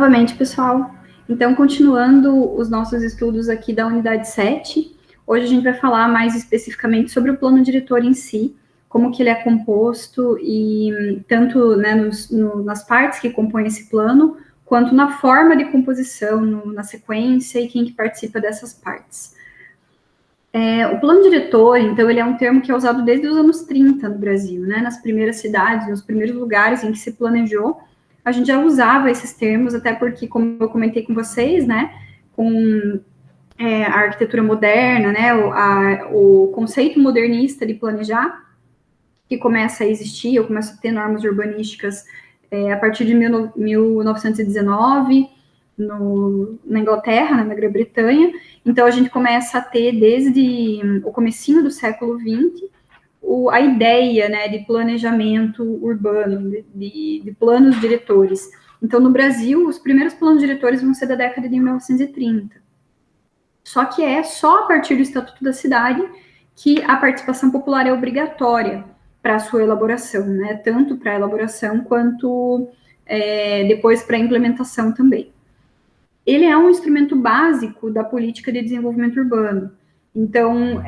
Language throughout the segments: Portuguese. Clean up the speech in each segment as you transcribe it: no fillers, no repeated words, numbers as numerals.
Novamente, pessoal. Então, continuando os nossos estudos aqui da unidade 7, hoje a gente vai falar mais especificamente sobre o plano diretor em si, como que ele é composto e tanto, né, nas partes que compõem esse plano, quanto na forma de composição, na sequência e quem que participa dessas partes. O plano diretor, então, ele é um termo que é usado desde os anos 30 no Brasil, né, nas primeiras cidades, nos primeiros lugares em que se planejou, a gente já usava esses termos, até porque, como eu comentei com vocês, né, com a arquitetura moderna, né, o conceito modernista de planejar, que começa a existir, ou começa a ter normas urbanísticas a partir de 1919, na Inglaterra, né, na Grã-Bretanha. Então, a gente começa a ter, desde o comecinho do século XX, a ideia, né, de planejamento urbano, de planos diretores. Então, no Brasil, os primeiros planos diretores vão ser da década de 1930. Só que é só a partir do Estatuto da Cidade que a participação popular é obrigatória para a sua elaboração, né, tanto para a elaboração quanto depois para a implementação também. Ele é um instrumento básico da política de desenvolvimento urbano. Então,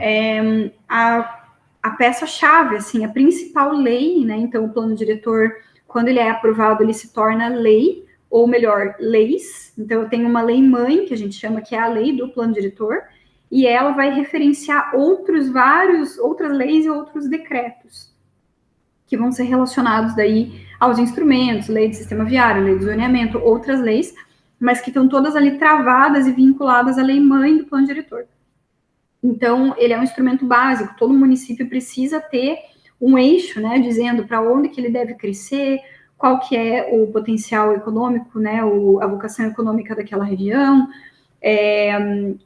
a peça-chave, assim, a principal lei, né? Então, o plano diretor, quando ele é aprovado, ele se torna lei, ou melhor, leis. Então, eu tenho uma lei-mãe, que a gente chama que é a lei do plano diretor, e ela vai referenciar outras leis e outros decretos, que vão ser relacionados daí aos instrumentos, lei de sistema viário, lei de zoneamento, outras leis, mas que estão todas ali travadas e vinculadas à lei-mãe do plano diretor. Então, ele é um instrumento básico, todo município precisa ter um eixo, né, dizendo para onde que ele deve crescer, qual que é o potencial econômico, né, a vocação econômica daquela região,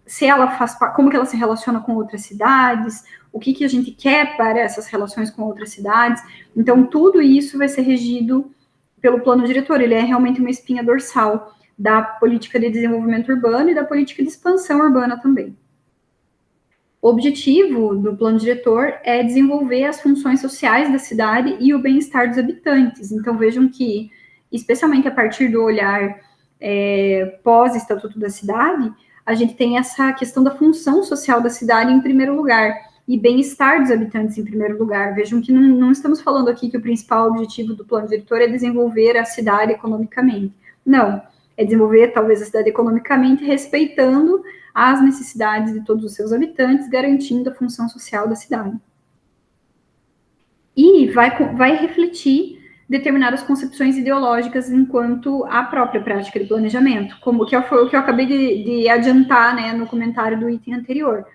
se ela como que ela se relaciona com outras cidades, o que a gente quer para essas relações com outras cidades. Então, tudo isso vai ser regido pelo plano diretor, ele é realmente uma espinha dorsal da política de desenvolvimento urbano e da política de expansão urbana também. O objetivo do plano diretor é desenvolver as funções sociais da cidade e o bem-estar dos habitantes. Então, vejam que, especialmente a partir do olhar pós-Estatuto da Cidade, a gente tem essa questão da função social da cidade em primeiro lugar e bem-estar dos habitantes em primeiro lugar. Vejam que não estamos falando aqui que o principal objetivo do plano diretor é desenvolver a cidade economicamente. Não, é desenvolver talvez a cidade economicamente respeitando as necessidades de todos os seus habitantes, garantindo a função social da cidade. E vai refletir determinadas concepções ideológicas enquanto a própria prática de planejamento, como que foi o que eu acabei de adiantar, né, no comentário do item anterior.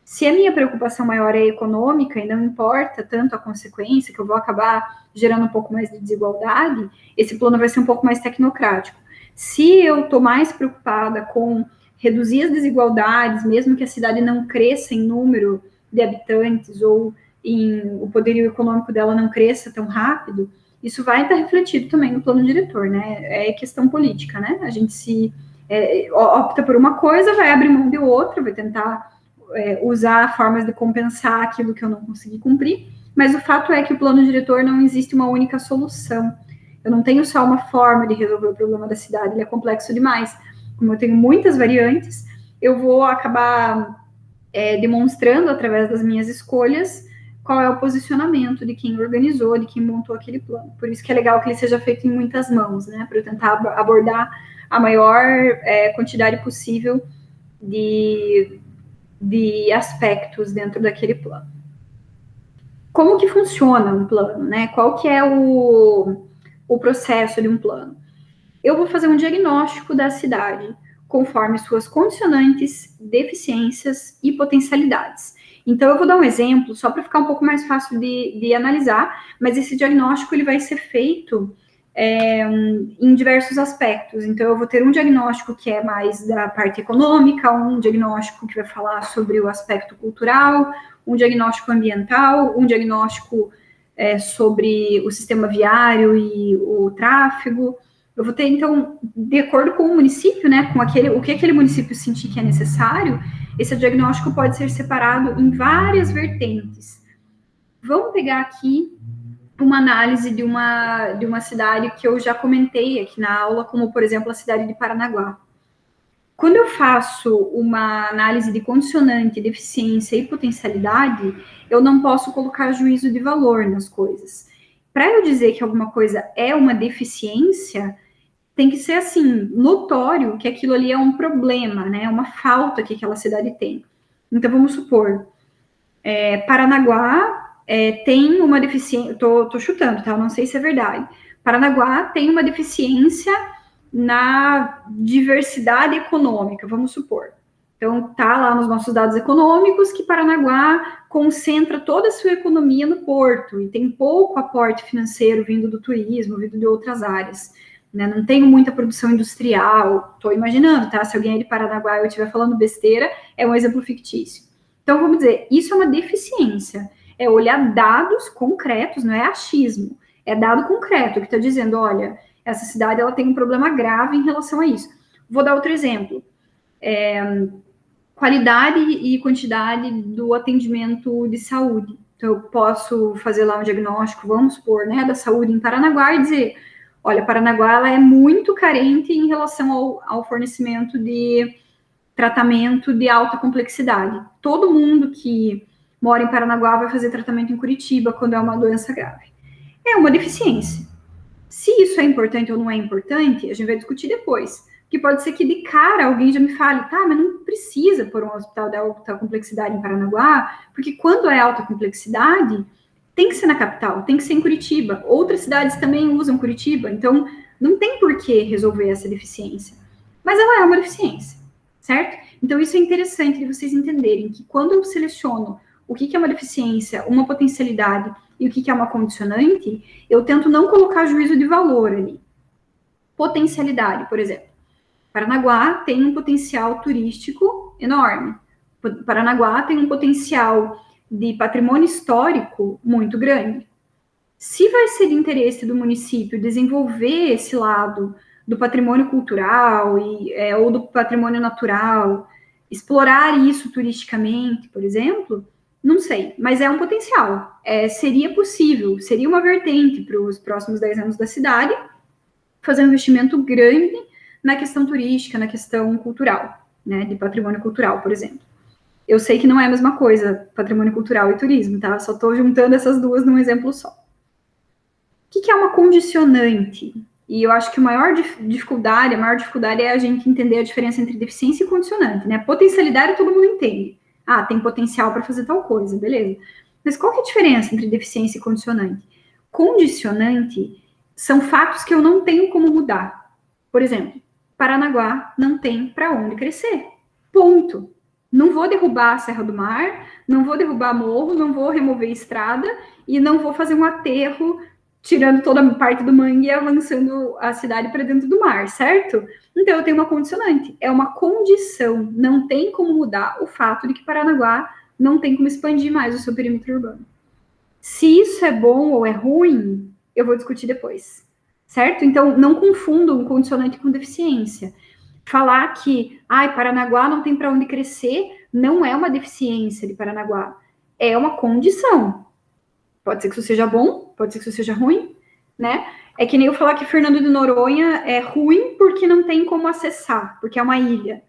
Se a minha preocupação maior é econômica e não importa tanto a consequência, que eu vou acabar gerando um pouco mais de desigualdade, esse plano vai ser um pouco mais tecnocrático. Se eu estou mais preocupada com reduzir as desigualdades, mesmo que a cidade não cresça em número de habitantes ou o poderio econômico dela não cresça tão rápido, isso vai estar refletido também no plano diretor, né? É questão política, né? A gente se opta por uma coisa, vai abrir mão de outra, vai tentar usar formas de compensar aquilo que eu não consegui cumprir, mas o fato é que o plano diretor não existe uma única solução. Eu não tenho só uma forma de resolver o problema da cidade, ele é complexo demais. Como eu tenho muitas variantes, eu vou acabar demonstrando, através das minhas escolhas, qual é o posicionamento de quem organizou, de quem montou aquele plano. Por isso que é legal que ele seja feito em muitas mãos, né? Para eu tentar abordar a maior quantidade possível de aspectos dentro daquele plano. Como que funciona um plano, né? Qual que é o processo de um plano? Eu vou fazer um diagnóstico da cidade, conforme suas condicionantes, deficiências e potencialidades. Então, eu vou dar um exemplo, só para ficar um pouco mais fácil de analisar, mas esse diagnóstico ele vai ser feito em diversos aspectos. Então, eu vou ter um diagnóstico que é mais da parte econômica, um diagnóstico que vai falar sobre o aspecto cultural, um diagnóstico ambiental, um diagnóstico sobre o sistema viário e o tráfego. Eu vou ter, então, de acordo com o município, né, com o que aquele município sentir que é necessário, esse diagnóstico pode ser separado em várias vertentes. Vamos pegar aqui uma análise de uma cidade que eu já comentei aqui na aula, como, por exemplo, a cidade de Paranaguá. Quando eu faço uma análise de condicionante, deficiência e potencialidade, eu não posso colocar juízo de valor nas coisas. Para eu dizer que alguma coisa é uma deficiência, tem que ser assim, notório que aquilo ali é um problema, né? Uma falta que aquela cidade tem. Então, vamos supor, Paranaguá tem uma deficiência, tô chutando, tá? Eu não sei se é verdade. Paranaguá tem uma deficiência na diversidade econômica, vamos supor. Então, tá lá nos nossos dados econômicos que Paranaguá concentra toda a sua economia no porto e tem pouco aporte financeiro vindo do turismo, vindo de outras áreas. Né? Não tem muita produção industrial, estou imaginando, tá? Se alguém é de Paranaguá e eu estiver falando besteira, é um exemplo fictício. Então, vamos dizer, isso é uma deficiência. É olhar dados concretos, não é achismo. É dado concreto que está dizendo, olha, essa cidade ela tem um problema grave em relação a isso. Vou dar outro exemplo. Qualidade e quantidade do atendimento de saúde. Então, eu posso fazer lá um diagnóstico, vamos supor, né, da saúde em Paranaguá e dizer, olha, Paranaguá ela é muito carente em relação ao fornecimento de tratamento de alta complexidade. Todo mundo que mora em Paranaguá vai fazer tratamento em Curitiba quando é uma doença grave. É uma deficiência. Se isso é importante ou não é importante, a gente vai discutir depois. Porque pode ser que de cara alguém já me fale, tá, mas não precisa pôr um hospital de alta complexidade em Paranaguá, porque quando é alta complexidade, tem que ser na capital, tem que ser em Curitiba. Outras cidades também usam Curitiba, então não tem por que resolver essa deficiência. Mas ela é uma deficiência, certo? Então isso é interessante de vocês entenderem que quando eu seleciono o que é uma deficiência, uma potencialidade e o que é uma condicionante, eu tento não colocar juízo de valor ali. Potencialidade, por exemplo. Paranaguá tem um potencial turístico enorme. Paranaguá tem um potencial de patrimônio histórico muito grande. Se vai ser de interesse do município desenvolver esse lado do patrimônio cultural ou do patrimônio natural, explorar isso turisticamente, por exemplo, não sei, mas é um potencial. Seria possível, seria uma vertente para os próximos 10 anos da cidade, fazer um investimento grande na questão turística, na questão cultural, né, de patrimônio cultural, por exemplo. Eu sei que não é a mesma coisa, patrimônio cultural e turismo, tá? Só estou juntando essas duas num exemplo só. O que é uma condicionante? E eu acho que a maior dificuldade é a gente entender a diferença entre deficiência e condicionante, né? Potencialidade todo mundo entende. Ah, tem potencial para fazer tal coisa, beleza. Mas qual que é a diferença entre deficiência e condicionante? Condicionante são fatos que eu não tenho como mudar. Por exemplo, Paranaguá não tem para onde crescer. Ponto. Não vou derrubar a Serra do Mar, não vou derrubar morro, não vou remover estrada e não vou fazer um aterro tirando toda a parte do mangue e avançando a cidade para dentro do mar, certo? Então eu tenho uma condicionante, é uma condição, não tem como mudar o fato de que Paranaguá não tem como expandir mais o seu perímetro urbano. Se isso é bom ou é ruim, eu vou discutir depois, certo? Então não confundam um condicionante com deficiência. Falar que, Paranaguá não tem para onde crescer, não é uma deficiência de Paranaguá, é uma condição. Pode ser que isso seja bom, pode ser que isso seja ruim, né? É que nem eu falar que Fernando de Noronha é ruim porque não tem como acessar, porque é uma ilha.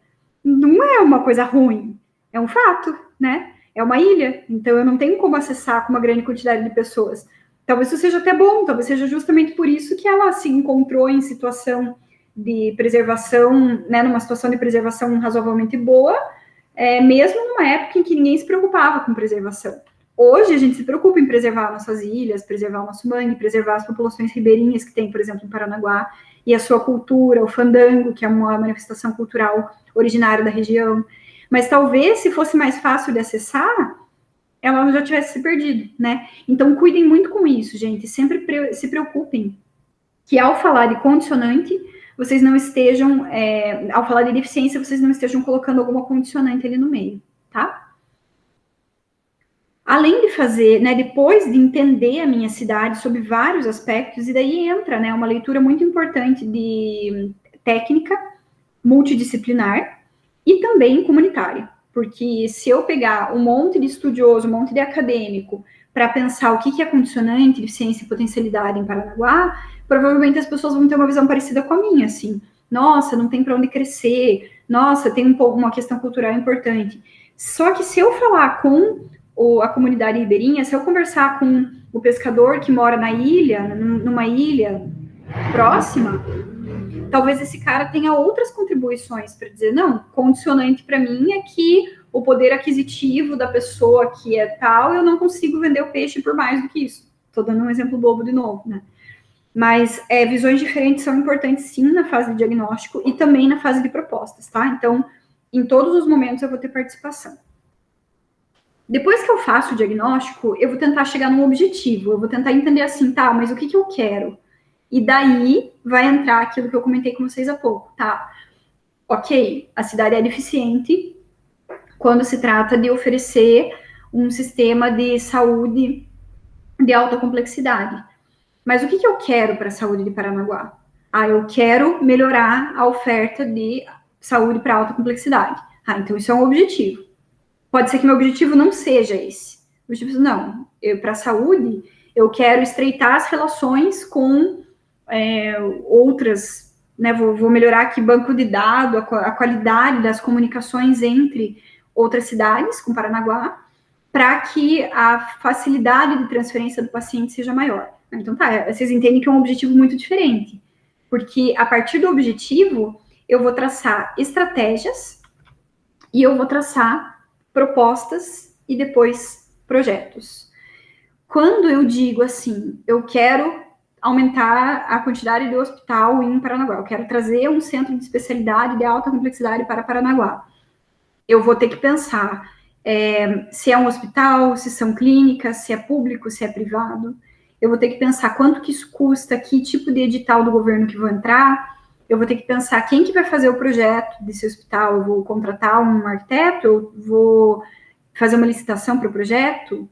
Não é uma coisa ruim, é um fato, né? É uma ilha, então eu não tenho como acessar com uma grande quantidade de pessoas. Talvez isso seja até bom, talvez seja justamente por isso que ela se encontrou em situação de preservação, né, numa situação de preservação razoavelmente boa, mesmo numa época em que ninguém se preocupava com preservação. Hoje a gente se preocupa em preservar nossas ilhas, preservar o nosso mangue, preservar as populações ribeirinhas que tem, por exemplo, em Paranaguá, e a sua cultura, o fandango, que é uma manifestação cultural originária da região. Mas talvez, se fosse mais fácil de acessar, ela já tivesse se perdido, né? Então, cuidem muito com isso, gente. Sempre se preocupem que, ao falar de condicionante, vocês não estejam, ao falar de deficiência, vocês não estejam colocando alguma condicionante ali no meio, tá? Além de fazer, né, depois de entender a minha cidade sob vários aspectos, e daí entra, né, uma leitura muito importante de técnica, multidisciplinar e também comunitária. Porque se eu pegar um monte de estudioso, um monte de acadêmico, para pensar o que é condicionante, eficiência e potencialidade em Paranaguá, provavelmente as pessoas vão ter uma visão parecida com a minha, assim, nossa, não tem para onde crescer, nossa, tem uma questão cultural importante. Só que se eu falar com a comunidade ribeirinha, se eu conversar com o pescador que mora na ilha, numa ilha próxima, talvez esse cara tenha outras contribuições para dizer, não, condicionante para mim é que o poder aquisitivo da pessoa que é tal, eu não consigo vender o peixe por mais do que isso. Estou dando um exemplo bobo de novo, né? Mas visões diferentes são importantes, sim, na fase de diagnóstico e também na fase de propostas, tá? Então, em todos os momentos eu vou ter participação. Depois que eu faço o diagnóstico, eu vou tentar chegar num objetivo, eu vou tentar entender assim, tá, mas o que eu quero? E daí vai entrar aquilo que eu comentei com vocês há pouco, tá? Ok, a cidade é deficiente quando se trata de oferecer um sistema de saúde de alta complexidade. Mas o que eu quero para a saúde de Paranaguá? Eu quero melhorar a oferta de saúde para alta complexidade. Então isso é um objetivo. Pode ser que meu objetivo não seja esse. O objetivo não. Para a saúde, eu quero estreitar as relações com outras, né? Vou melhorar aqui banco de dados, a qualidade das comunicações entre outras cidades, com Paranaguá, para que a facilidade de transferência do paciente seja maior. Então, tá, vocês entendem que é um objetivo muito diferente, porque a partir do objetivo, eu vou traçar estratégias e eu vou traçar propostas e depois projetos. Quando eu digo assim, eu quero aumentar a quantidade de hospital em Paranaguá, eu quero trazer um centro de especialidade de alta complexidade para Paranaguá, eu vou ter que pensar se é um hospital, se são clínicas, se é público, se é privado. Eu vou ter que pensar quanto que isso custa, que tipo de edital do governo que vou entrar. Eu vou ter que pensar quem que vai fazer o projeto desse hospital. Eu vou contratar um arquiteto, eu vou fazer uma licitação para o projeto.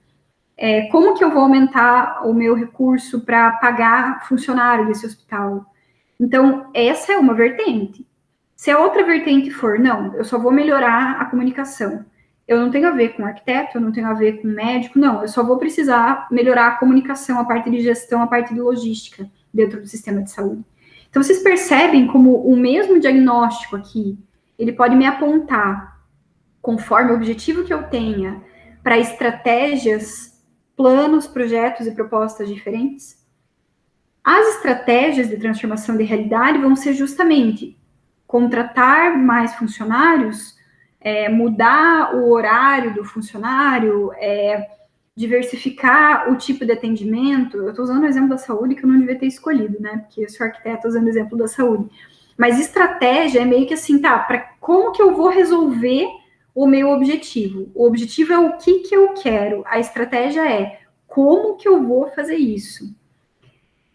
Como que eu vou aumentar o meu recurso para pagar funcionário desse hospital? Então, essa é uma vertente. Se a outra vertente for, não, eu só vou melhorar a comunicação. Eu não tenho a ver com arquiteto, eu não tenho a ver com médico, não, eu só vou precisar melhorar a comunicação, a parte de gestão, a parte de logística dentro do sistema de saúde. Então, vocês percebem como o mesmo diagnóstico aqui, ele pode me apontar, conforme o objetivo que eu tenha, para estratégias, planos, projetos e propostas diferentes? As estratégias de transformação de realidade vão ser justamente contratar mais funcionários, mudar o horário do funcionário, diversificar o tipo de atendimento. Eu estou usando o exemplo da saúde que eu não devia ter escolhido, né? Porque eu sou arquiteta usando o exemplo da saúde. Mas estratégia é meio que assim, tá, como que eu vou resolver o meu objetivo? O objetivo é o que eu quero. A estratégia é como que eu vou fazer isso.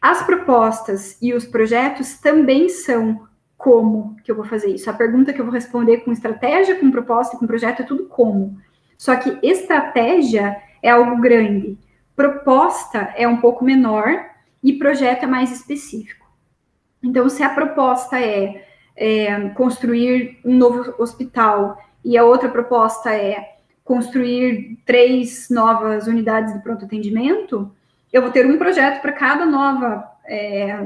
As propostas e os projetos também são como que eu vou fazer isso. A pergunta que eu vou responder com estratégia, com proposta e com projeto é tudo como. Só que estratégia é algo grande, proposta é um pouco menor e projeto é mais específico. Então, se a proposta é construir um novo hospital e a outra proposta é construir 3 novas unidades de pronto atendimento, eu vou ter um projeto para cada nova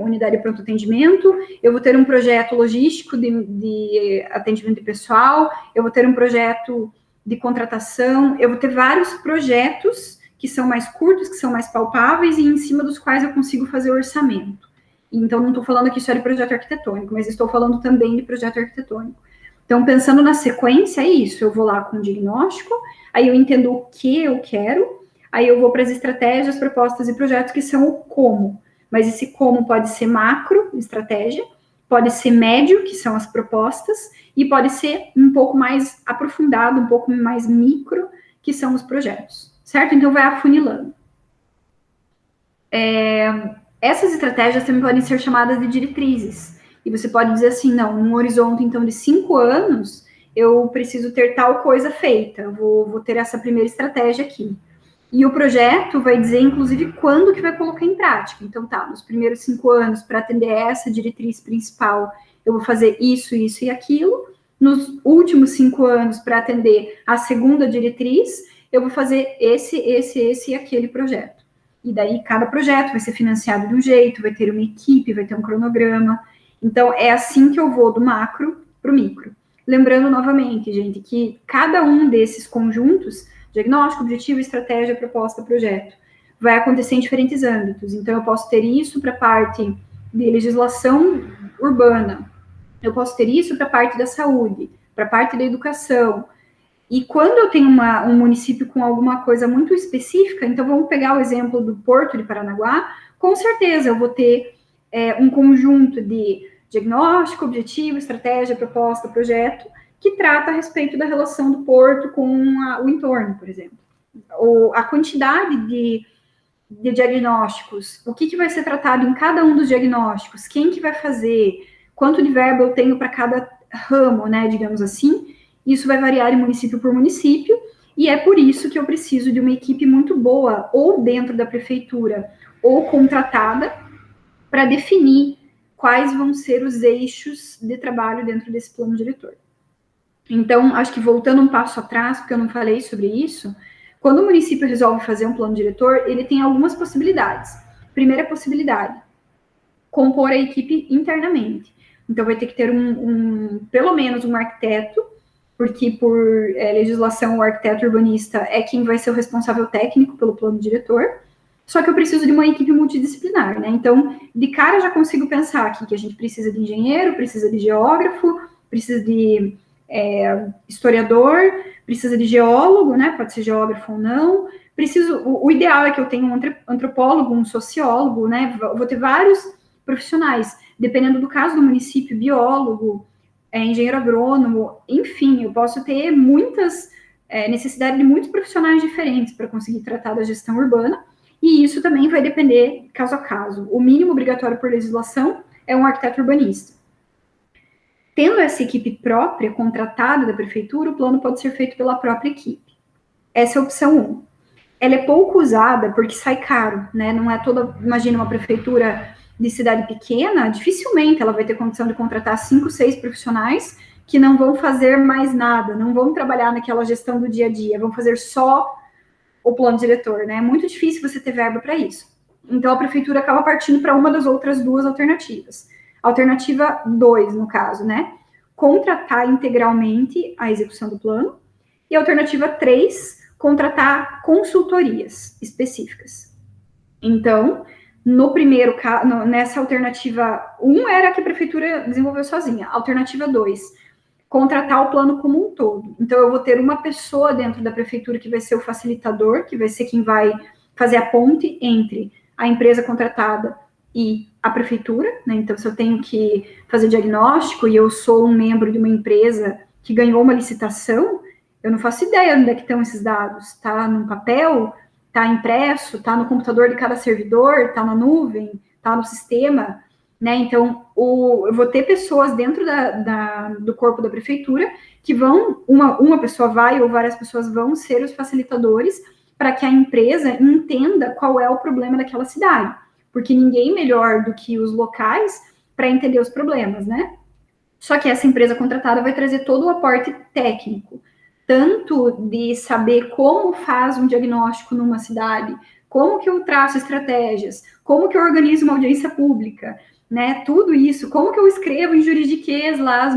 unidade de pronto atendimento, eu vou ter um projeto logístico de atendimento de pessoal, eu vou ter um projeto de contratação, eu vou ter vários projetos que são mais curtos, que são mais palpáveis e em cima dos quais eu consigo fazer o orçamento. Então, não estou falando aqui só de projeto arquitetônico, mas estou falando também de projeto arquitetônico. Então, pensando na sequência, é isso. Eu vou lá com o diagnóstico, aí eu entendo o que eu quero, aí eu vou para as estratégias, propostas e projetos que são o como. Mas esse como pode ser macro, estratégia, pode ser médio, que são as propostas, e pode ser um pouco mais aprofundado, um pouco mais micro, que são os projetos, certo? Então, vai afunilando. Essas estratégias também podem ser chamadas de diretrizes. E você pode dizer assim, não, num horizonte, então, de 5 anos, eu preciso ter tal coisa feita, vou ter essa primeira estratégia aqui. E o projeto vai dizer, inclusive, quando que vai colocar em prática. Então, tá, nos primeiros 5 anos, para atender essa diretriz principal, eu vou fazer isso, isso e aquilo. Nos últimos 5 anos, para atender a segunda diretriz, eu vou fazer esse e aquele projeto. E daí cada projeto vai ser financiado de um jeito, vai ter uma equipe, vai ter um cronograma. Então, é assim que eu vou do macro para o micro. Lembrando novamente, gente, que cada um desses conjuntos, diagnóstico, objetivo, estratégia, proposta, projeto, vai acontecer em diferentes âmbitos. Então, eu posso ter isso para a parte de legislação urbana, eu posso ter isso para a parte da saúde, para a parte da educação. E quando eu tenho um município com alguma coisa muito específica, então vamos pegar o exemplo do Porto de Paranaguá, com certeza eu vou ter um conjunto de diagnóstico, objetivo, estratégia, proposta, projeto, que trata a respeito da relação do porto com o entorno, por exemplo. Ou a quantidade de diagnósticos, o que vai ser tratado em cada um dos diagnósticos, quem que vai fazer, quanto de verba eu tenho para cada ramo, né, digamos assim. Isso vai variar de município por município, e é por isso que eu preciso de uma equipe muito boa, ou dentro da prefeitura, ou contratada, para definir quais vão ser os eixos de trabalho dentro desse plano diretor. Então, acho que voltando um passo atrás, porque eu não falei sobre isso, quando o município resolve fazer um plano diretor, ele tem algumas possibilidades. Primeira possibilidade, compor a equipe internamente. Então, vai ter que ter pelo menos um arquiteto, porque por legislação o arquiteto urbanista é quem vai ser o responsável técnico pelo plano diretor, só que eu preciso de uma equipe multidisciplinar, né? Então, de cara já consigo pensar aqui que a gente precisa de engenheiro, precisa de geógrafo, precisa de historiador, precisa de geólogo, né? Pode ser geógrafo ou não. O ideal é que eu tenha um antropólogo, um sociólogo, né? Vou ter vários profissionais, dependendo do caso do município, biólogo, engenheiro agrônomo, enfim, eu posso ter necessidade de muitos profissionais diferentes para conseguir tratar da gestão urbana, e isso também vai depender caso a caso. O mínimo obrigatório por legislação é um arquiteto urbanista. Tendo essa equipe própria, contratada da prefeitura, o plano pode ser feito pela própria equipe. Essa é a opção 1. Ela é pouco usada porque sai caro, né? Não é toda, imagina uma prefeitura de cidade pequena, dificilmente ela vai ter condição de contratar 5, 6 profissionais que não vão fazer mais nada, não vão trabalhar naquela gestão do dia a dia, vão fazer só o plano diretor, né? É muito difícil você ter verba para isso. Então, a prefeitura acaba partindo para uma das outras duas alternativas. Alternativa 2, no caso, né? Contratar integralmente a execução do plano. E alternativa 3, contratar consultorias específicas. Então, no primeiro caso, nessa alternativa 1 era que a prefeitura desenvolveu sozinha. Alternativa 2, contratar o plano como um todo. Então, eu vou ter uma pessoa dentro da prefeitura que vai ser o facilitador, que vai ser quem vai fazer a ponte entre a empresa contratada e a prefeitura, né? Então, se eu tenho que fazer diagnóstico e eu sou um membro de uma empresa que ganhou uma licitação, eu não faço ideia onde é que estão esses dados. Tá no papel? Tá impresso? Tá no computador de cada servidor? Tá na nuvem? Tá no sistema? Né? Então, eu vou ter pessoas dentro do corpo da prefeitura que vão, uma pessoa vai ou várias pessoas vão ser os facilitadores para que a empresa entenda qual é o problema daquela cidade. Porque ninguém melhor do que os locais para entender os problemas, né? Só que essa empresa contratada vai trazer todo o aporte técnico, tanto de saber como faz um diagnóstico numa cidade, como que eu traço estratégias, como que eu organizo uma audiência pública, né? Tudo isso, como que eu escrevo em juridiquês lá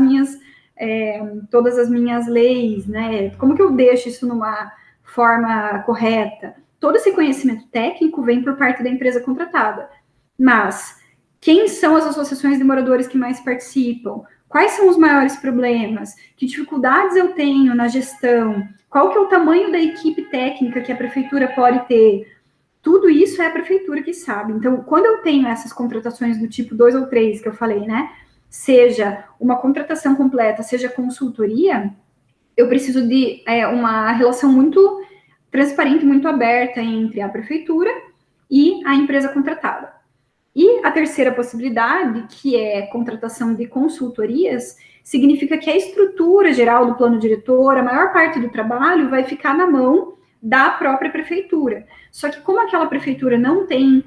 todas as minhas leis, né? Como que eu deixo isso numa forma correta? Todo esse conhecimento técnico vem por parte da empresa contratada. Mas quem são as associações de moradores que mais participam? Quais são os maiores problemas? Que dificuldades eu tenho na gestão? Qual que é o tamanho da equipe técnica que a prefeitura pode ter? Tudo isso é a prefeitura que sabe. Então, quando eu tenho essas contratações do tipo 2 ou 3 que eu falei, né? Seja uma contratação completa, seja consultoria, eu preciso de uma relação muito transparente, muito aberta entre a prefeitura e a empresa contratada. E a terceira possibilidade, que é contratação de consultorias, significa que a estrutura geral do plano diretor, a maior parte do trabalho vai ficar na mão da própria prefeitura. Só que como aquela prefeitura não tem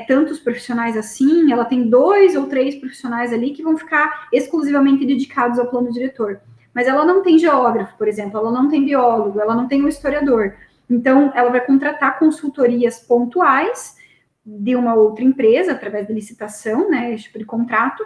tantos profissionais assim, ela tem 2 ou 3 profissionais ali que vão ficar exclusivamente dedicados ao plano diretor. Mas ela não tem geógrafo, por exemplo, ela não tem biólogo, ela não tem um historiador. Então, ela vai contratar consultorias pontuais de uma outra empresa, através de licitação, né, esse tipo de contrato,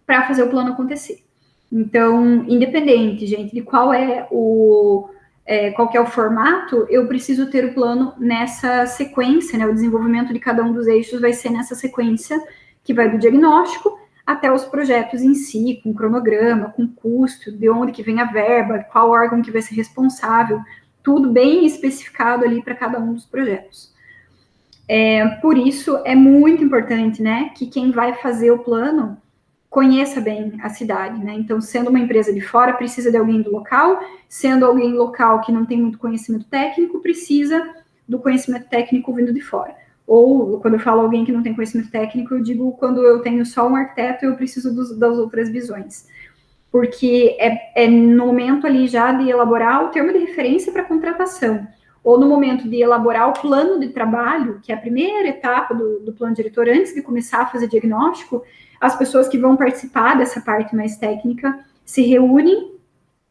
para fazer o plano acontecer. Então, independente, gente, de qual que é o formato, eu preciso ter o plano nessa sequência, né? O desenvolvimento de cada um dos eixos vai ser nessa sequência que vai do diagnóstico até os projetos em si, com cronograma, com custo, de onde que vem a verba, qual órgão que vai ser responsável, tudo bem especificado ali para cada um dos projetos. Por isso, é muito importante, né, que quem vai fazer o plano conheça bem a cidade, né? Então, sendo uma empresa de fora, precisa de alguém do local, sendo alguém local que não tem muito conhecimento técnico, precisa do conhecimento técnico vindo de fora. Ou, quando eu falo alguém que não tem conhecimento técnico, eu digo quando eu tenho só um arquiteto, eu preciso das outras visões. Porque é no momento ali já de elaborar o termo de referência para contratação, ou no momento de elaborar o plano de trabalho, que é a primeira etapa do plano diretor, antes de começar a fazer diagnóstico, as pessoas que vão participar dessa parte mais técnica se reúnem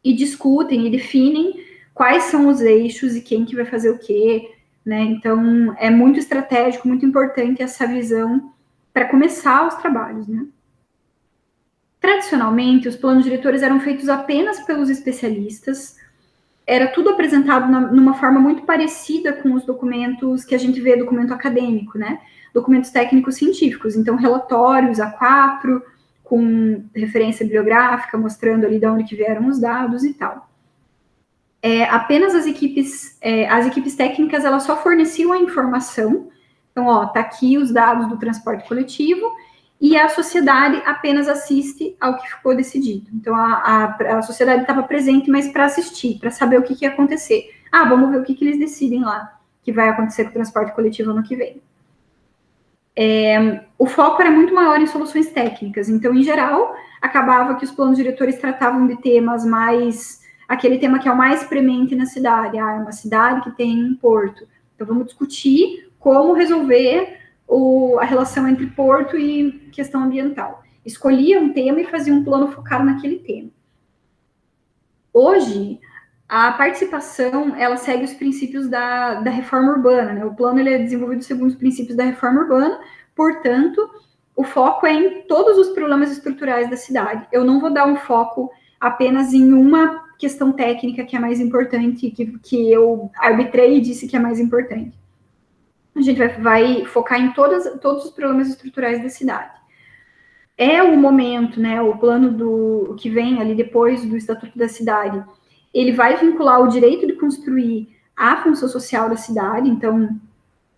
e discutem e definem quais são os eixos e quem que vai fazer o quê, né? Então, é muito estratégico, muito importante essa visão para começar os trabalhos, né? Tradicionalmente, os planos diretores eram feitos apenas pelos especialistas, era tudo apresentado numa forma muito parecida com os documentos que a gente vê, documento acadêmico, né? Documentos técnicos científicos, então relatórios A4, com referência bibliográfica, mostrando ali de onde que vieram os dados e tal. Apenas as equipes técnicas, elas só forneciam a informação, então, ó, tá aqui os dados do transporte coletivo, e a sociedade apenas assiste ao que ficou decidido. Então, a sociedade estava presente, mas para assistir, para saber o que ia acontecer. Vamos ver o que eles decidem lá, que vai acontecer com o transporte coletivo ano que vem. O foco era muito maior em soluções técnicas. Então, em geral, acabava que os planos diretores tratavam de temas mais... Aquele tema que é o mais premente na cidade. É uma cidade que tem um porto. Então, vamos discutir como resolver a relação entre porto e questão ambiental. Escolhia um tema e fazia um plano focado naquele tema. Hoje, a participação, ela segue os princípios da reforma urbana, né? O plano ele é desenvolvido segundo os princípios da reforma urbana, portanto, o foco é em todos os problemas estruturais da cidade. Eu não vou dar um foco apenas em uma questão técnica que é mais importante, que eu arbitrei e disse que é mais importante. A gente vai focar em todos os problemas estruturais da cidade. É o momento, né, o plano que vem ali depois do Estatuto da Cidade, ele vai vincular o direito de construir à função social da cidade. Então,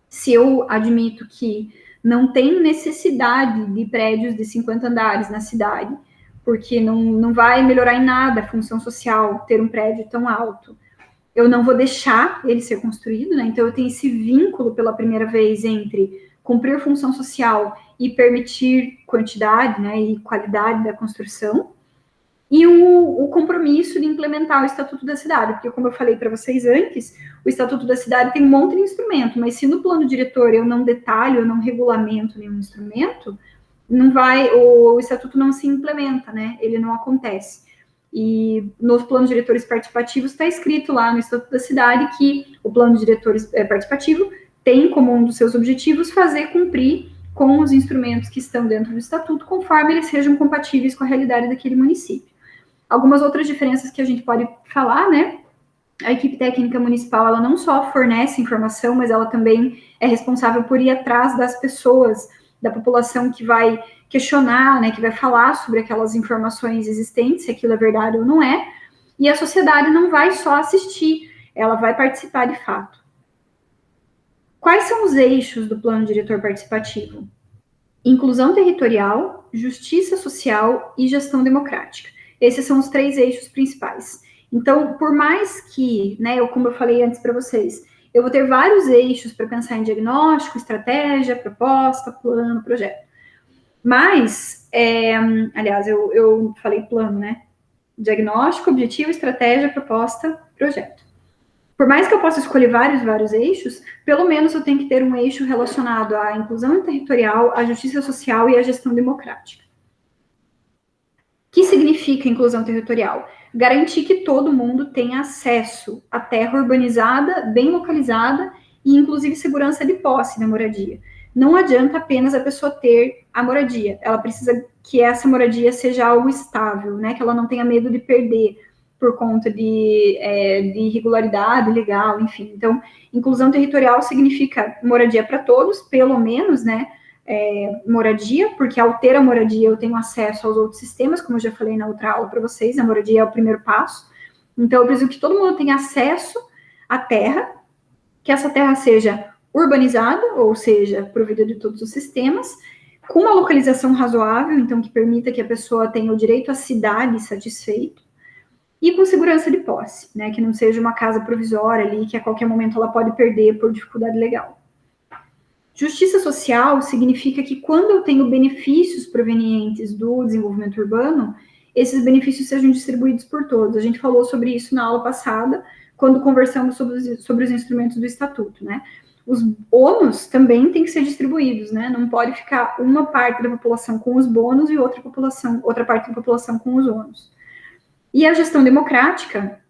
se eu admito que não tem necessidade de prédios de 50 andares na cidade, porque não vai melhorar em nada a função social ter um prédio tão alto, eu não vou deixar ele ser construído, né? Então, eu tenho esse vínculo pela primeira vez entre cumprir a função social e permitir quantidade, né, e qualidade da construção, e o compromisso de implementar o Estatuto da Cidade, porque, como eu falei para vocês antes, o Estatuto da Cidade tem um monte de instrumento, mas se no plano diretor eu não detalho, eu não regulamento nenhum instrumento, o Estatuto não se implementa, né? Ele não acontece. E nos planos diretores participativos está escrito lá no Estatuto da Cidade que o plano de diretores participativo tem como um dos seus objetivos fazer cumprir com os instrumentos que estão dentro do Estatuto, conforme eles sejam compatíveis com a realidade daquele município. Algumas outras diferenças que a gente pode falar, né? A equipe técnica municipal, ela não só fornece informação, mas ela também é responsável por ir atrás das pessoas, da população que vai questionar, né, que vai falar sobre aquelas informações existentes, se aquilo é verdade ou não é, e a sociedade não vai só assistir, ela vai participar de fato. Quais são os eixos do plano diretor participativo? Inclusão territorial, justiça social e gestão democrática. Esses são os 3 eixos principais. Então, por mais que, né, como eu falei antes para vocês, eu vou ter vários eixos para pensar em diagnóstico, estratégia, proposta, plano, projeto. Mas, aliás, eu falei plano, né? Diagnóstico, objetivo, estratégia, proposta, projeto. Por mais que eu possa escolher vários eixos, pelo menos eu tenho que ter um eixo relacionado à inclusão territorial, à justiça social e à gestão democrática. O que significa inclusão territorial? garantir que todo mundo tenha acesso à terra urbanizada, bem localizada e, inclusive, segurança de posse da moradia. Não adianta apenas a pessoa ter a moradia, ela precisa que essa moradia seja algo estável, né? Que ela não tenha medo de perder por conta de irregularidade legal, enfim. Então, inclusão territorial significa moradia para todos, pelo menos, né? Moradia, porque ao ter a moradia eu tenho acesso aos outros sistemas, como eu já falei na outra aula para vocês, a moradia é o primeiro passo. Então, eu preciso que todo mundo tenha acesso à terra, que essa terra seja urbanizada, ou seja, provida de todos os sistemas, com uma localização razoável, então que permita que a pessoa tenha o direito à cidade satisfeito, e com segurança de posse, né, que não seja uma casa provisória ali, que a qualquer momento ela pode perder por dificuldade legal. Justiça social significa que quando eu tenho benefícios provenientes do desenvolvimento urbano, esses benefícios sejam distribuídos por todos. A gente falou sobre isso na aula passada, quando conversamos sobre os instrumentos do Estatuto, né? Os bônus também têm que ser distribuídos, né? Não pode ficar uma parte da população com os bônus e outra parte da população com os ônus. E a gestão democrática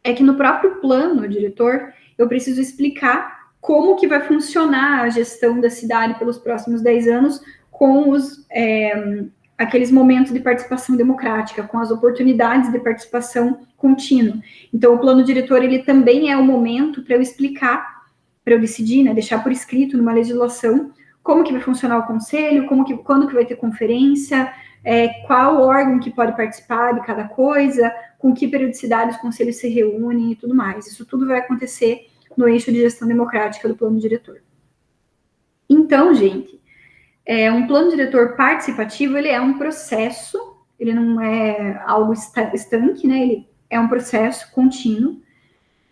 é que no próprio plano diretor eu preciso explicar como que vai funcionar a gestão da cidade pelos próximos 10 anos com aqueles momentos de participação democrática, com as oportunidades de participação contínua. Então, o plano diretor, ele também é o momento para eu explicar, para eu decidir, né, deixar por escrito numa legislação, como que vai funcionar o conselho, quando que vai ter conferência, qual órgão que pode participar de cada coisa, com que periodicidade os conselhos se reúnem e tudo mais. Isso tudo vai acontecer no eixo de gestão democrática do plano diretor. Então, gente, um plano diretor participativo, ele é um processo, ele não é algo estanque, né? Ele é um processo contínuo,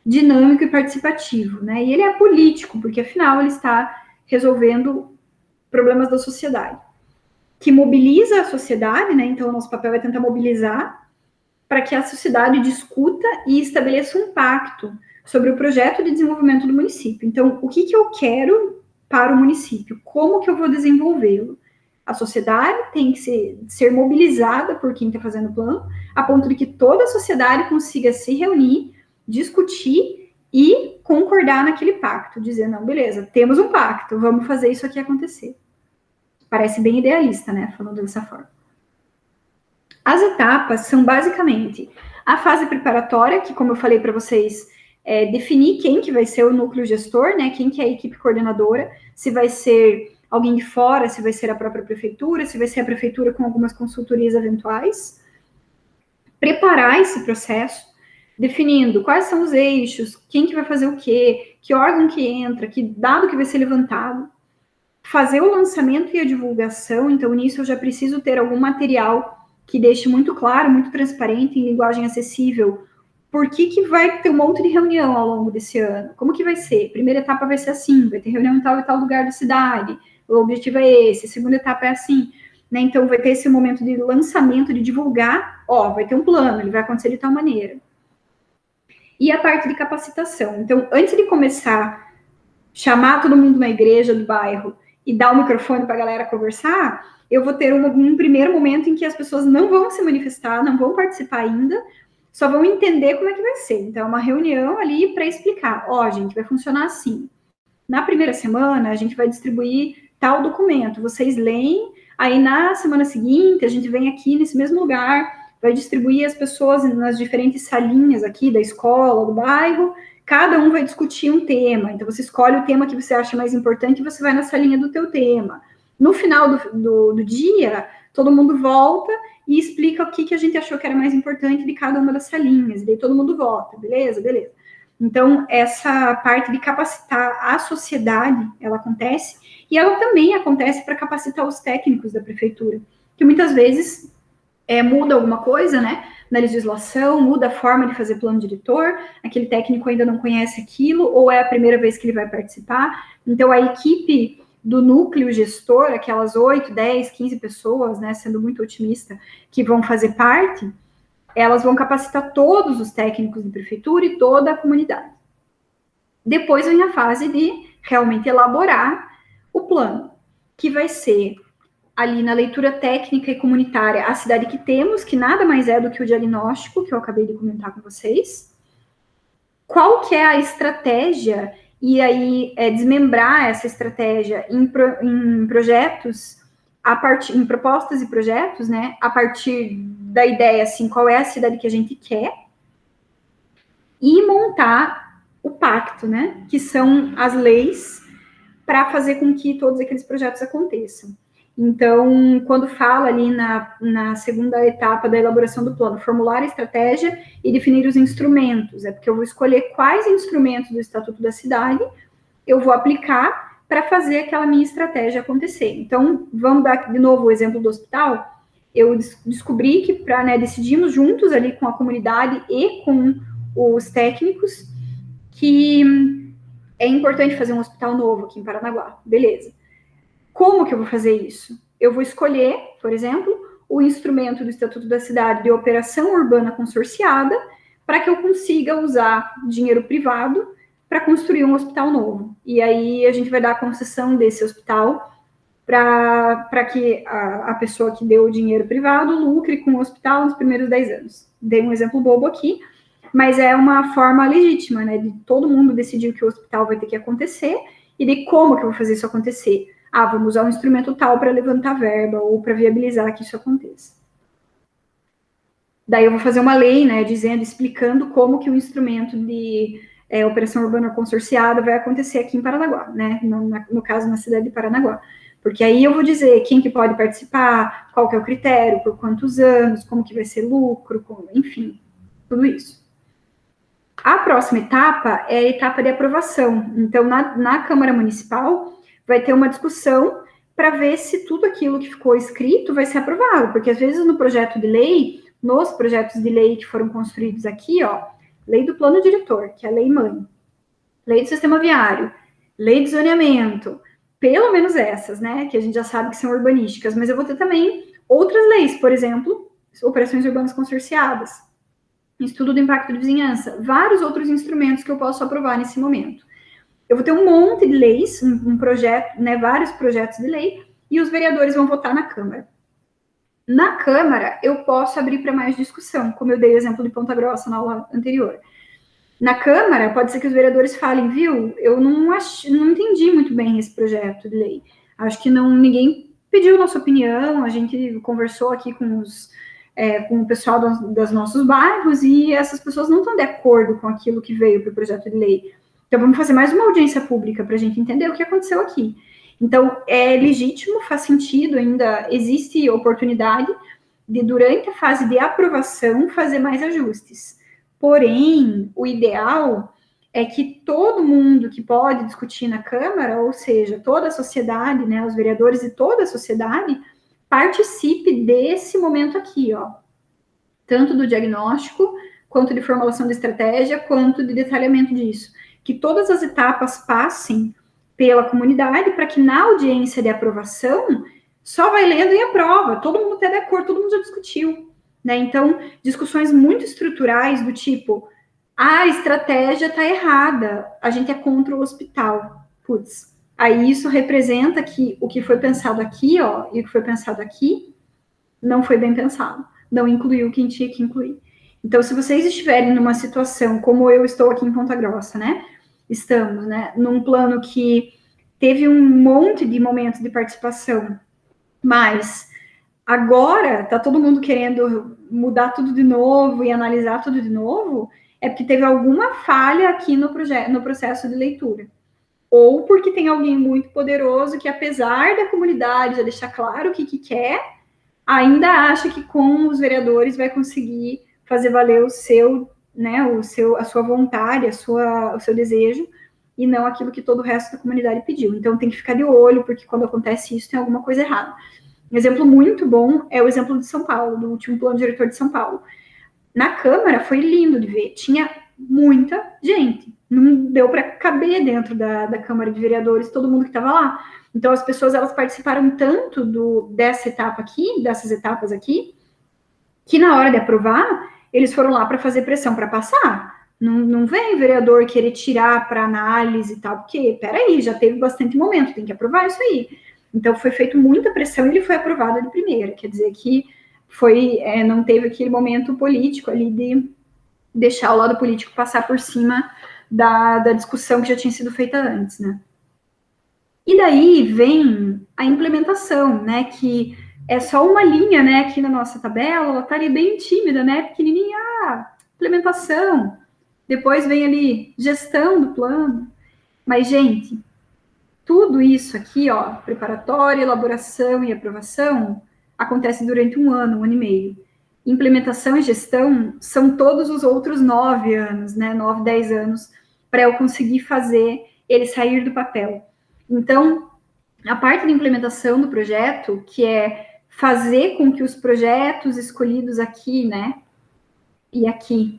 dinâmico e participativo, né? E ele é político, porque afinal ele está resolvendo problemas da sociedade, que mobiliza a sociedade, né? Então, o nosso papel é tentar mobilizar para que a sociedade discuta e estabeleça um pacto sobre o projeto de desenvolvimento do município. Então, o que eu quero para o município? Como que eu vou desenvolvê-lo? A sociedade tem que ser mobilizada por quem está fazendo o plano, a ponto de que toda a sociedade consiga se reunir, discutir e concordar naquele pacto, dizer, não, beleza, temos um pacto, vamos fazer isso aqui acontecer. Parece bem idealista, né, falando dessa forma. As etapas são basicamente a fase preparatória, que, como eu falei para vocês, definir quem que vai ser o núcleo gestor, né, quem que é a equipe coordenadora, se vai ser alguém de fora, se vai ser a própria prefeitura, se vai ser a prefeitura com algumas consultorias eventuais. Preparar esse processo, definindo quais são os eixos, quem que vai fazer o quê, que órgão que entra, que dado que vai ser levantado. Fazer o lançamento e a divulgação, então nisso eu já preciso ter algum material que deixe muito claro, muito transparente, em linguagem acessível, por que vai ter um monte de reunião ao longo desse ano, como que vai ser? Primeira etapa vai ser assim, vai ter reunião em tal e tal lugar da cidade, o objetivo é esse, a segunda etapa é assim, né? Então vai ter esse momento de lançamento, de divulgar, vai ter um plano, ele vai acontecer de tal maneira. E a parte de capacitação, então antes de começar, chamar todo mundo na igreja do bairro e dar o microfone para a galera conversar, eu vou ter um primeiro momento em que as pessoas não vão se manifestar, não vão participar ainda, só vão entender como é que vai ser. Então, é uma reunião ali para explicar. Gente, vai funcionar assim. Na primeira semana, a gente vai distribuir tal documento. Vocês leem, aí na semana seguinte, a gente vem aqui nesse mesmo lugar, vai distribuir as pessoas nas diferentes salinhas aqui da escola, do bairro, cada um vai discutir um tema. Então, você escolhe o tema que você acha mais importante e você vai na salinha do teu tema. No final do dia, todo mundo volta e explica o que a gente achou que era mais importante de cada uma das salinhas. E daí todo mundo vota, beleza? Beleza. Então, essa parte de capacitar a sociedade, ela acontece. E ela também acontece para capacitar os técnicos da prefeitura, que muitas vezes muda alguma coisa, né? Na legislação, muda a forma de fazer plano diretor, aquele técnico ainda não conhece aquilo, ou é a primeira vez que ele vai participar. Então, a equipe do núcleo gestor, aquelas 8, 10, 15 pessoas, né, sendo muito otimista, que vão fazer parte, elas vão capacitar todos os técnicos de prefeitura e toda a comunidade. Depois vem a fase de realmente elaborar o plano, que vai ser ali na leitura técnica e comunitária a cidade que temos, que nada mais é do que o diagnóstico que eu acabei de comentar com vocês. Qual que é a estratégia, e aí desmembrar essa estratégia em projetos, em propostas e projetos, né, a partir da ideia, assim, qual é a cidade que a gente quer, e montar o pacto, né, que são as leis para fazer com que todos aqueles projetos aconteçam. Então, quando fala ali na segunda etapa da elaboração do plano, formular a estratégia e definir os instrumentos, é porque eu vou escolher quais instrumentos do Estatuto da Cidade eu vou aplicar para fazer aquela minha estratégia acontecer. Então, vamos dar de novo o exemplo do hospital. Eu descobri que decidimos juntos ali com a comunidade e com os técnicos que é importante fazer um hospital novo aqui em Paranaguá. Beleza. Como que eu vou fazer isso? Eu vou escolher, por exemplo, o instrumento do Estatuto da Cidade de operação urbana consorciada para que eu consiga usar dinheiro privado para construir um hospital novo. E aí a gente vai dar a concessão desse hospital para que a pessoa que deu o dinheiro privado lucre com o hospital nos primeiros 10 anos. Dei um exemplo bobo aqui, mas é uma forma legítima, né, de todo mundo decidir que o hospital vai ter que acontecer e de como que eu vou fazer isso acontecer. Vamos usar um instrumento tal para levantar verba ou para viabilizar que isso aconteça. Daí eu vou fazer uma lei, né, explicando como que o instrumento de operação urbana consorciada vai acontecer aqui em Paranaguá, né, no caso na cidade de Paranaguá. Porque aí eu vou dizer quem que pode participar, qual que é o critério, por quantos anos, como que vai ser lucro, enfim, tudo isso. A próxima etapa é a etapa de aprovação. Então, na Câmara Municipal, vai ter uma discussão para ver se tudo aquilo que ficou escrito vai ser aprovado, porque às vezes nos projetos de lei que foram construídos aqui, lei do plano diretor, que é a lei mãe, lei do sistema viário, lei de zoneamento, pelo menos essas, né, que a gente já sabe que são urbanísticas, mas eu vou ter também outras leis, por exemplo, operações urbanas consorciadas, estudo do impacto de vizinhança, vários outros instrumentos que eu posso aprovar nesse momento. Eu vou ter um monte de leis, um projeto, né, vários projetos de lei, e os vereadores vão votar na Câmara. Na Câmara, eu posso abrir para mais discussão, como eu dei o exemplo de Ponta Grossa na aula anterior. Na Câmara, pode ser que os vereadores falem, viu, eu não entendi muito bem esse projeto de lei. Acho que ninguém pediu nossa opinião, a gente conversou aqui com o pessoal dos nossos bairros e essas pessoas não estão de acordo com aquilo que veio para o projeto de lei. Então, vamos fazer mais uma audiência pública para a gente entender o que aconteceu aqui. Então, é legítimo, faz sentido, ainda existe oportunidade de, durante a fase de aprovação, fazer mais ajustes. Porém, o ideal é que todo mundo que pode discutir na Câmara, ou seja, toda a sociedade, né, os vereadores e toda a sociedade, participe desse momento aqui, tanto do diagnóstico, quanto de formulação de estratégia, quanto de detalhamento disso. Que todas as etapas passem pela comunidade para que na audiência de aprovação só vai lendo e aprova, todo mundo está de acordo, todo mundo já discutiu, né? Então, discussões muito estruturais do tipo, a estratégia está errada, a gente é contra o hospital. Putz, aí isso representa que o que foi pensado aqui, e o que foi pensado aqui, não foi bem pensado, não incluiu quem tinha que incluir. Então, se vocês estiverem numa situação como eu estou aqui em Ponta Grossa, né? Estamos, né, num plano que teve um monte de momentos de participação, mas agora tá todo mundo querendo mudar tudo de novo e analisar tudo de novo, é porque teve alguma falha aqui no processo de leitura. Ou porque tem alguém muito poderoso que, apesar da comunidade já deixar claro o que quer, ainda acha que com os vereadores vai conseguir fazer valer o seu, né, a sua vontade, o seu desejo, e não aquilo que todo o resto da comunidade pediu. Então tem que ficar de olho, porque quando acontece isso, tem alguma coisa errada. Um exemplo muito bom é o exemplo de São Paulo, do último plano diretor de São Paulo. Na Câmara foi lindo de ver, tinha muita gente, não deu para caber dentro da Câmara de Vereadores todo mundo que estava lá. Então as pessoas, elas participaram tanto dessas etapas aqui, que na hora de aprovar, eles foram lá para fazer pressão para passar. Não vem vereador querer tirar para análise e tal, porque, peraí, já teve bastante momento, tem que aprovar isso aí. Então, foi feita muita pressão e ele foi aprovado de primeira. Quer dizer que não teve aquele momento político ali de deixar o lado político passar por cima da discussão que já tinha sido feita antes, né? E daí vem a implementação, né? Que é só uma linha, né? Aqui na nossa tabela, ela tá ali bem tímida, né? Pequenininha, implementação. Depois vem ali gestão do plano. Mas, gente, tudo isso aqui, ó, preparatória, elaboração e aprovação, acontece durante um ano e meio. Implementação e gestão são todos os outros 9 anos, né? 9, 10 anos, para eu conseguir fazer ele sair do papel. Então, a parte da implementação do projeto, que é fazer com que os projetos escolhidos aqui, né, e aqui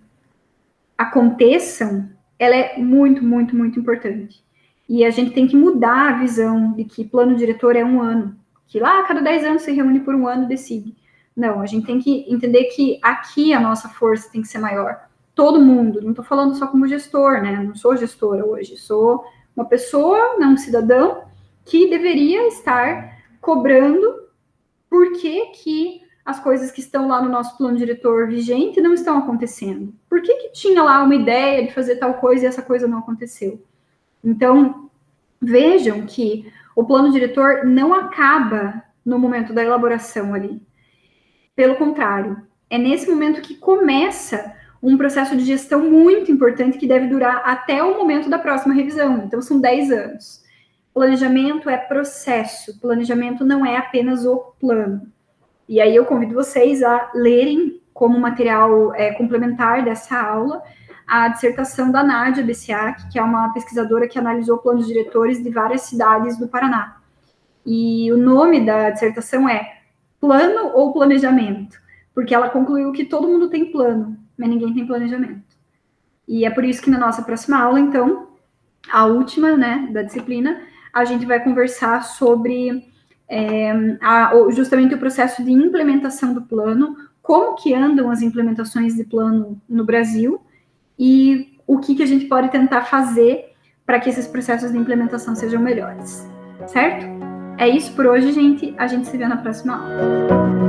aconteçam, ela é muito, muito, muito importante. E a gente tem que mudar a visão de que plano diretor é um ano, que lá a cada 10 anos se reúne por um ano e decide. Não, a gente tem que entender que aqui a nossa força tem que ser maior. Todo mundo, não estou falando só como gestor, né? Não sou gestora hoje, sou uma pessoa, não um cidadão, que deveria estar cobrando por que as coisas que estão lá no nosso plano diretor vigente não estão acontecendo. Por que tinha lá uma ideia de fazer tal coisa e essa coisa não aconteceu? Então, vejam que o plano diretor não acaba no momento da elaboração ali. Pelo contrário, é nesse momento que começa um processo de gestão muito importante que deve durar até o momento da próxima revisão. Então, são 10 anos. Planejamento é processo, planejamento não é apenas o plano. E aí eu convido vocês a lerem como material complementar dessa aula a dissertação da Nádia Bessiac, que é uma pesquisadora que analisou planos diretores de várias cidades do Paraná. E o nome da dissertação é Plano ou Planejamento? Porque ela concluiu que todo mundo tem plano, mas ninguém tem planejamento. E é por isso que na nossa próxima aula, então, a última, né, da disciplina, a gente vai conversar sobre justamente o processo de implementação do plano, como que andam as implementações de plano no Brasil e o que a gente pode tentar fazer para que esses processos de implementação sejam melhores, certo? É isso por hoje, gente. A gente se vê na próxima aula.